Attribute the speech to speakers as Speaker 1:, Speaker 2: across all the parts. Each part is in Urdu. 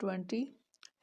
Speaker 1: 20।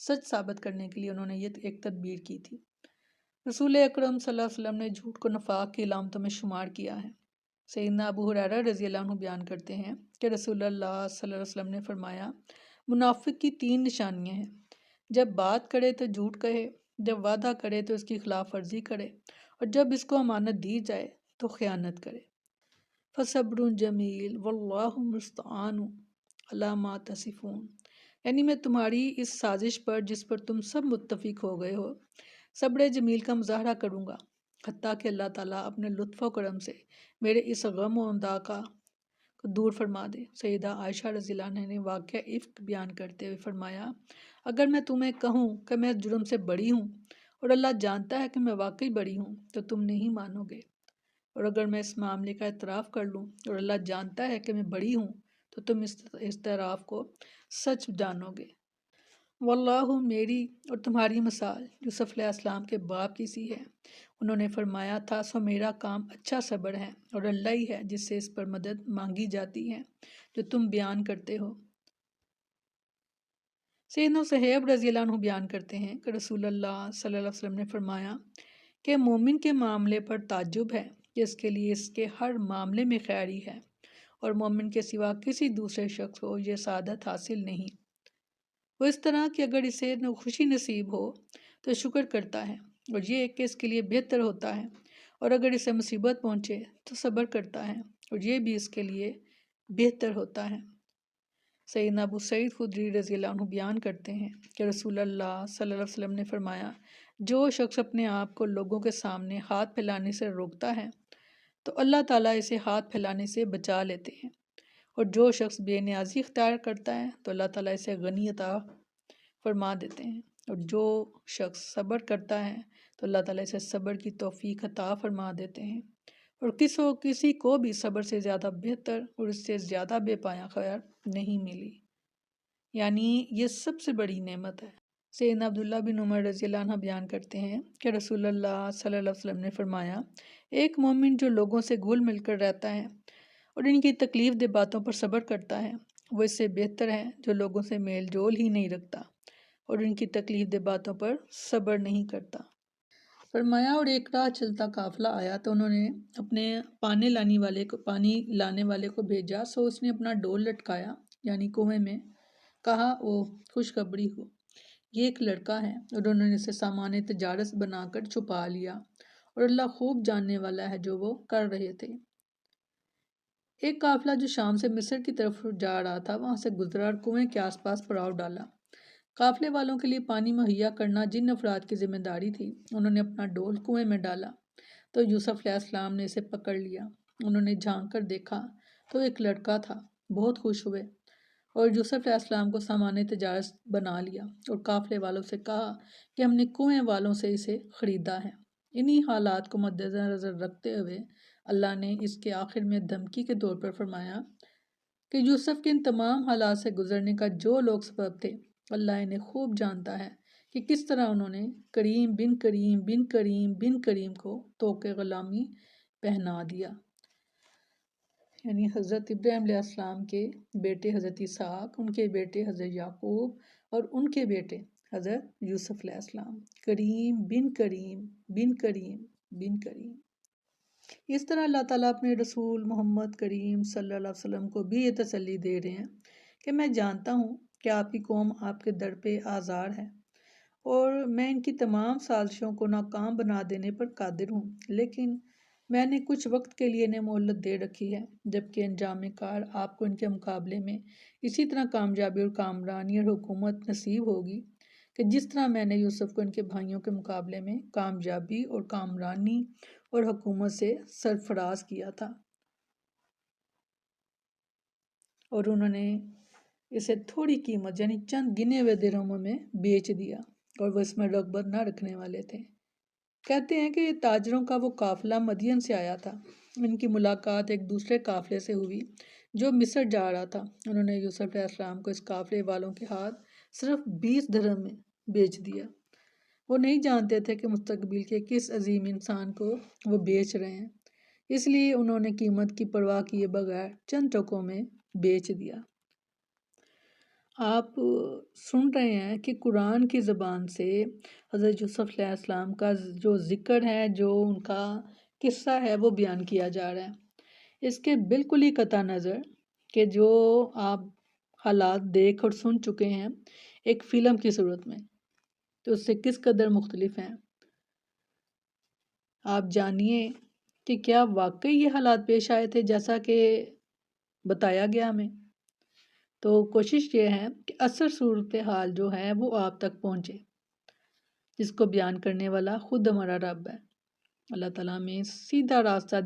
Speaker 1: سچ ثابت کرنے کے لیے انہوں نے یہ ایک تدبیر کی تھی۔ رسول اکرم صلی اللہ علیہ وسلم نے جھوٹ کو نفاق کی علامتوں میں شمار کیا ہے۔ سیدنا ابو ہریرہ رضی اللہ عنہ بیان کرتے ہیں کہ رسول اللہ صلی اللہ علیہ وسلم نے فرمایا، منافق کی 3 نشانیاں ہیں: جب بات کرے تو جھوٹ کہے، جب وعدہ کرے تو اس کی خلاف ورزی کرے، اور جب اس کو امانت دی جائے تو خیانت کرے۔ فصبر جمیل واللہ المستعان علی ما تصفون، یعنی میں تمہاری اس سازش پر جس پر تم سب متفق ہو گئے ہو صبر جمیل کا مظاہرہ کروں گا، حتیٰ کہ اللہ تعالیٰ اپنے لطف و کرم سے میرے اس غم و انداکا کو دور فرما دے۔ سیدہ عائشہ رضی اللہ عنہ نے واقعہ افک بیان کرتے ہوئے فرمایا، اگر میں تمہیں کہوں کہ میں اس جرم سے بری ہوں اور اللہ جانتا ہے کہ میں واقعی بری ہوں تو تم نہیں مانو گے، اور اگر میں اس معاملے کا اعتراف کر لوں اور اللہ جانتا ہے کہ میں بری ہوں تو تم اس اعتراف کو سچ جانو گے۔ واللہ، میری اور تمہاری مثال یوسف علیہ السلام کے باپ کی سی ہے، انہوں نے فرمایا تھا سو میرا کام اچھا صبر ہے، اور اللہ ہی ہے جس سے اس پر مدد مانگی جاتی ہے جو تم بیان کرتے ہو۔ سیدنا صہیب رضی اللہ عنہ بیان کرتے ہیں کہ رسول اللہ صلی اللہ علیہ وسلم نے فرمایا کہ مومن کے معاملے پر تعجب ہے کہ اس کے لیے اس کے ہر معاملے میں خیری ہے، اور مومن کے سوا کسی دوسرے شخص کو یہ سعادت حاصل نہیں۔ وہ اس طرح کہ اگر اسے خوشی نصیب ہو تو شکر کرتا ہے، اور یہ کہ اس کے لیے بہتر ہوتا ہے، اور اگر اسے مصیبت پہنچے تو صبر کرتا ہے، اور یہ بھی اس کے لیے بہتر ہوتا ہے۔ سیدنا ابو سعید خدری رضی اللہ عنہ بیان کرتے ہیں کہ رسول اللہ صلی اللہ علیہ وسلم نے فرمایا، جو شخص اپنے آپ کو لوگوں کے سامنے ہاتھ پھیلانے سے روکتا ہے تو اللہ تعالیٰ اسے ہاتھ پھیلانے سے بچا لیتے ہیں، اور جو شخص بے نیازی اختیار کرتا ہے تو اللہ تعالیٰ اسے غنی عطا فرما دیتے ہیں، اور جو شخص صبر کرتا ہے تو اللہ تعالیٰ اسے صبر کی توفیق عطا فرما دیتے ہیں، اور کسی کو بھی صبر سے زیادہ بہتر اور اس سے زیادہ بے پایہ خیر نہیں ملی، یعنی یہ سب سے بڑی نعمت ہے۔ سیدنا عبداللہ بن عمر رضی اللہ عنہ بیان کرتے ہیں کہ رسول اللہ صلی اللہ علیہ وسلم نے فرمایا، ایک مومن جو لوگوں سے گھل مل کر رہتا ہے اور ان کی تکلیف دہ باتوں پر صبر کرتا ہے، وہ اس سے بہتر ہے جو لوگوں سے میل جول ہی نہیں رکھتا اور ان کی تکلیف دہ باتوں پر صبر نہیں کرتا۔ فرمایا، اور ایک راہ چلتا قافلہ آیا تو انہوں نے اپنے پانی لانے والے کو بھیجا، سو اس نے اپنا ڈول لٹکایا یعنی کنویں میں، کہا او خوشخبری ہو، یہ ایک لڑکا ہے، اور انہوں نے اسے سامان تجارت بنا کر چھپا لیا، اور اللہ خوب جاننے والا ہے جو وہ کر رہے تھے۔ ایک قافلہ جو شام سے مصر کی طرف جا رہا تھا وہاں سے گزرا اور کنویں کے آس پاس پڑاؤ ڈالا۔ قافلے والوں کے لیے پانی مہیا کرنا جن افراد کی ذمہ داری تھی، انہوں نے اپنا ڈول کنویں میں ڈالا تو یوسف علیہ السلام نے اسے پکڑ لیا۔ انہوں نے جھانک کر دیکھا تو ایک لڑکا تھا، بہت خوش ہوئے اور یوسف علیہ السلام کو سامان تجارت بنا لیا اور قافلے والوں سے کہا کہ ہم نے کنویں والوں سے اسے خریدا ہے۔ انہی حالات کو مد نظر رکھتے ہوئے اللہ نے اس کے آخر میں دھمکی کے طور پر فرمایا کہ یوسف کے ان تمام حالات سے گزرنے کا جو لوگ سبب تھے، اللہ انہیں خوب جانتا ہے کہ کس طرح انہوں نے کریم بن کریم بن کریم بن کریم کو طوق غلامی پہنا دیا، یعنی حضرت ابراہیم علیہ السلام کے بیٹے حضرت اسحاق، ان کے بیٹے حضرت یعقوب اور ان کے بیٹے حضرت یوسف علیہ السلام، کریم بن کریم بن کریم بن کریم۔ اس طرح اللہ تعالیٰ اپنے رسول محمد کریم صلی اللہ علیہ وسلم کو بھی یہ تسلی دے رہے ہیں کہ میں جانتا ہوں کہ آپ کی قوم آپ کے در پہ آزار ہے، اور میں ان کی تمام سازشوں کو ناکام بنا دینے پر قادر ہوں، لیکن میں نے کچھ وقت کے لیے انہیں مہلت دے رکھی ہے، جبکہ انجام کار آپ کو ان کے مقابلے میں اسی طرح کامیابی اور کامرانی اور حکومت نصیب ہوگی کہ جس طرح میں نے یوسف کو ان کے بھائیوں کے مقابلے میں کامیابی اور کامرانی اور حکومت سے سرفراز کیا تھا، اور انہوں نے اسے تھوڑی قیمت یعنی چند گنے ہوئے درہموں میں بیچ دیا، اور وہ اس میں رغبت نہ رکھنے والے تھے۔ کہتے ہیں کہ تاجروں کا وہ قافلہ مدین سے آیا تھا، ان کی ملاقات ایک دوسرے قافلے سے ہوئی جو مصر جا رہا تھا۔ انہوں نے یوسف علیہ السلام کو اس قافلے والوں کے ہاتھ صرف 20 درہم میں بیچ دیا۔ وہ نہیں جانتے تھے کہ مستقبل کے کس عظیم انسان کو وہ بیچ رہے ہیں، اس لیے انہوں نے قیمت کی پرواہ کیے بغیر چند ٹکوں میں بیچ دیا۔ آپ سن رہے ہیں کہ قرآن کی زبان سے حضرت یوسف علیہ السلام کا جو ذکر ہے، جو ان کا قصہ ہے، وہ بیان کیا جا رہا ہے۔ اس کے بالکل ہی قطع نظر کہ جو آپ حالات دیکھ اور سن چکے ہیں ایک فلم کی صورت میں، تو اس سے کس قدر مختلف ہیں۔ آپ جانیے کہ کیا واقعی یہ حالات پیش آئے تھے جیسا کہ بتایا گیا ہمیں۔ تو کوشش یہ ہے کہ اثر صورتحال جو ہے وہ آپ تک پہنچے، جس کو بیان کرنے والا خود ہمارا رب ہے۔ اللہ تعالیٰ میں سیدھا راستہ